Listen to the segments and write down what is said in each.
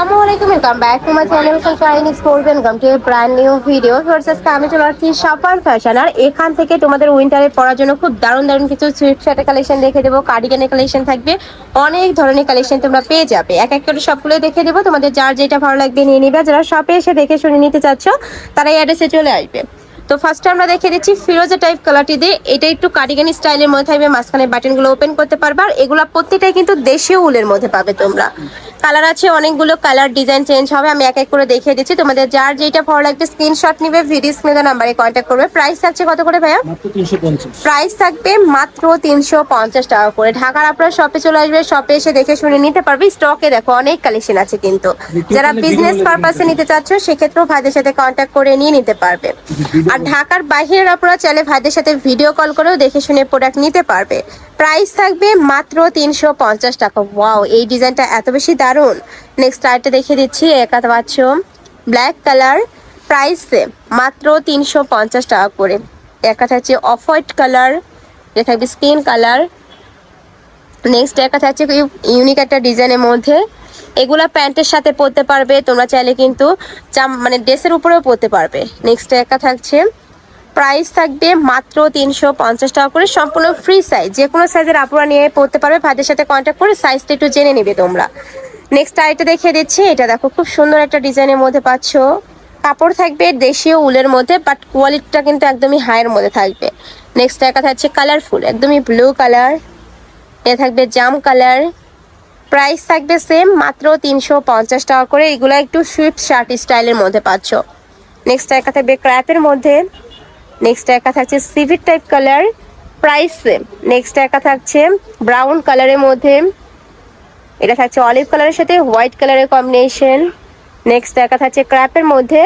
আসসালামু আলাইকুম, welcome back to my channel Sunshine Sports and welcome to a brand new video. আজকে আমি চলে আসছি সাফার ফ্যাশন, আর এখান থেকে তোমাদের উইন্টারে পরার জন্য খুব দারুণ দারুণ কিছু সুইট শার্টের কালেকশন দেখে দেবো, কার্ডিগানের কালেকশন থাকবে, অনেক ধরনের কালেকশন তোমরা পেয়ে যাবে। এক এক করে সবগুলো দেখে দেবো, তোমাদের যার যেটা ভালো লাগবে নিয়ে নিবে। যারা শপে এসে দেখে শুনে নিতে চাচ্ছ তারা এই অ্যাড্রেসে চলে আসবে। তো ফার্স্টে আমরা দেখে দিচ্ছি ফিরোজা টাইপ কালারটি দিয়ে। এটা একটু কার্ডিগান স্টাইলের মধ্যে থাকবে, মাঝখানে বাটনগুলো ওপেন করতে পারবে, আর এগুলা প্রত্যেকটাই কিন্তু দেশীয় উলের মধ্যে পাবে তোমরা। কালার আছে অনেকগুলো, কালার ডিজাইন চেঞ্জ হবে, আমি এক এক করে দেখিয়ে দিচ্ছি। তোমাদের যার যেটা ভালো লাগবে স্ক্রিনশট নিবে, ভিডিও স্ক্রিনে নাম্বারে কন্ট্যাক্ট করবে। প্রাইস থাকছে কত করে ভাইয়া? প্রাইস থাকবে মাত্র 350 টাকা করে। ঢাকার আপনারা শপে চলে আসবে, শপে এসে দেখে শুনে নিতে পারবে। স্টকে দেখো অনেক কালেকশন আছে, কিন্তু যারা বিজনেস পারপাসে নিতে চাচ্ছ সেক্ষেত্রেও ভাইদের সাথে কন্ট্যাক্ট করে নিয়ে নিতে পারবে। আর ঢাকার বাইরের আপনারা চাইলে ভাইদের সাথে ভিডিও কল করেও দেখে শুনে প্রোডাক্ট নিতে পারবে। প্রাইস থাকবে মাত্র 350 টাকা। ওয়াও, এই ডিজাইনটা এত বেশি দারুণ। নেক্সট আরেকটা দেখিয়ে দিচ্ছি, একাতে পাচ্ছ ব্ল্যাক কালার, প্রাইস মাত্র 350 টাকা করে। একটা থাকছে অফ হোয়াইট কালার, এটা থাকবে স্কিন কালার। নেক্সট একটা থাকছে ইউনিক একটা ডিজাইনের মধ্যে, এগুলা প্যান্টের সাথে পরতে পারবে তোমরা, চাইলে কিন্তু মানে ড্রেসের উপরেও পরতে পারবে। নেক্সট একটা থাকছে, প্রাইস থাকবে মাত্র 350 টাকা করে, সম্পূর্ণ ফ্রি সাইজ, যে কোনো সাইজের আপুরা নিয়ে পড়তে পারবে। ভাইদের সাথে কন্ট্যাক্ট করে সাইজটা একটু জেনে নিবে তোমরা। নেক্সট আরেকটা দেখিয়ে দিচ্ছি, এটা দেখো খুব সুন্দর একটা ডিজাইনের মধ্যে পাচ্ছ। কাপড় থাকবে দেশীয় উলের মধ্যে, বাট কোয়ালিটিটা কিন্তু একদমই হাইয়ের মধ্যে থাকবে। নেক্সট একটা থাকছে কালারফুল, একদমই ব্লু কালার, এটা থাকবে জাম কালার। প্রাইস থাকবে সেম, মাত্র 350 টাকা করে। এগুলো একটু সুইফট শার্ট স্টাইলের মধ্যে পাচ্ছ। নেক্সট একটা থাকবে ক্র্যাপের মধ্যে। নেক্সট একটা থাকছে সিভিট type colour, price same. Next একটা থাকছে ব্রাউন কালারের মধ্যে, এটা থাকছে অলিভ কালারের সাথে হোয়াইট কালারের কম্বিনেশন। নেক্সট একটা থাকছে ক্র্যাপের মধ্যে,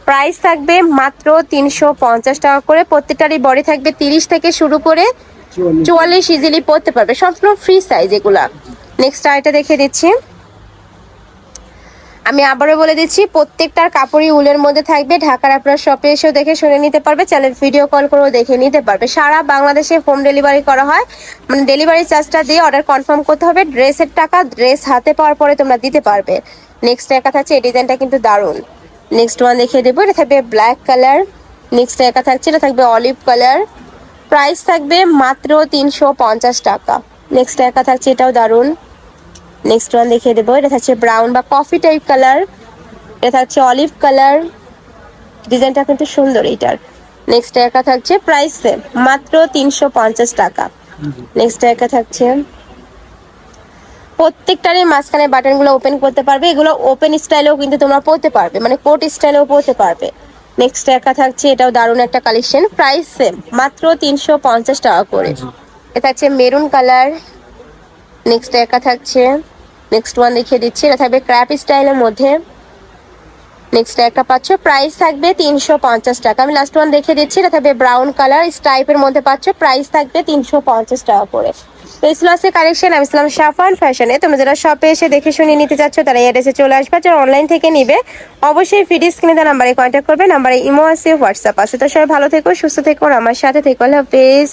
প্রাইস থাকবে মাত্র 350 টাকা করে। প্রত্যেকটারই বডি থাকবে 30 থেকে শুরু করে 44 ইজিলি পরতে পারবে, সম্পূর্ণ ফ্রি সাইজ এগুলা। নেক্সট আরেকটা দেখিয়ে দিচ্ছি, আমি আবারও বলে দিচ্ছি প্রত্যেকটার কাপড়ই উলের মধ্যে থাকবে। ঢাকার আপনার শপে এসেও দেখে শুনে নিতে পারবে, চাইলে ভিডিও কল করেও দেখে নিতে পারবে। সারা বাংলাদেশে হোম ডেলিভারি করা হয়, মানে ডেলিভারি চার্জটা দিয়ে অর্ডার কনফার্ম করতে হবে। ড্রেসের টাকা ড্রেস হাতে পাওয়ার পরে তোমরা দিতে পারবে। নেক্সট একা থাকছে, এই ডিজাইনটা কিন্তু দারুণ। নেক্সট ওয়ান দেখিয়ে দেবো, এটা থাকবে ব্ল্যাক কালার। নেক্সট একা থাকছে, এটা থাকবে অলিভ কালার, প্রাইস থাকবে মাত্র 350 টাকা। নেক্সট একা থাকছে, এটাও দারুণ। নেক্সট ওয়ান দেখিয়ে দেবো, এটা থাকছে ব্রাউন বা কফি টাইপ কালার, এটা থাকছে অলিভ কালার, ডিজাইনটা কিন্তু সুন্দর এইটার। নেক্সট একা থাকছে, প্রাইস মাত্র 350 টাকা। নেক্সট একা থাকছে, প্রত্যেকটারই মাঝখানে বাটনগুলো ওপেন করতে পারবে। এগুলো ওপেন স্টাইলেও কিন্তু তোমরা পরতে পারবে, মানে কোট স্টাইলেও পরতে পারবে। নেক্সট একা থাকছে, এটাও দারুণ একটা কালেকশন, প্রাইস সেম, মাত্র 350 টাকা করে। এটা হচ্ছে মেরুন কালার। নেক্সট একা থাকছে, নেক্সট ওয়ান দেখিয়ে দিচ্ছি, এটা থাকবে ক্র্যাপ স্টাইলের মধ্যে। নেক্সট একটা পাচ্ছ, প্রাইস থাকবে 350 টাকা। আমি লাস্ট ওয়ান দেখিয়ে দিচ্ছি, এটা থাকবে ব্রাউন কালার স্টাইপের মধ্যে পাচ্ছ, প্রাইস থাকবে 350 টাকা করে। তো ইসলাসের কালেকশন, আমি ইসলাম সাফান ফ্যাশনে। তোমরা যারা শপে এসে দেখে শুনে নিতে চাচ্ছ তারা এই অ্যাড্রেসে চলে আসবে। যারা অনলাইন থেকে নিবে অবশ্যই ভিডিও স্ক্রিনে দেওয়া নাম্বারে কন্ট্যাক্ট করবে। নাম্বারে ইমো আছে, হোয়াটসঅ্যাপ আছে। তো সবাই ভালো থেকো, সুস্থ থেকো, আমার সাথে থেকো। আল্লাহ হাফেজ।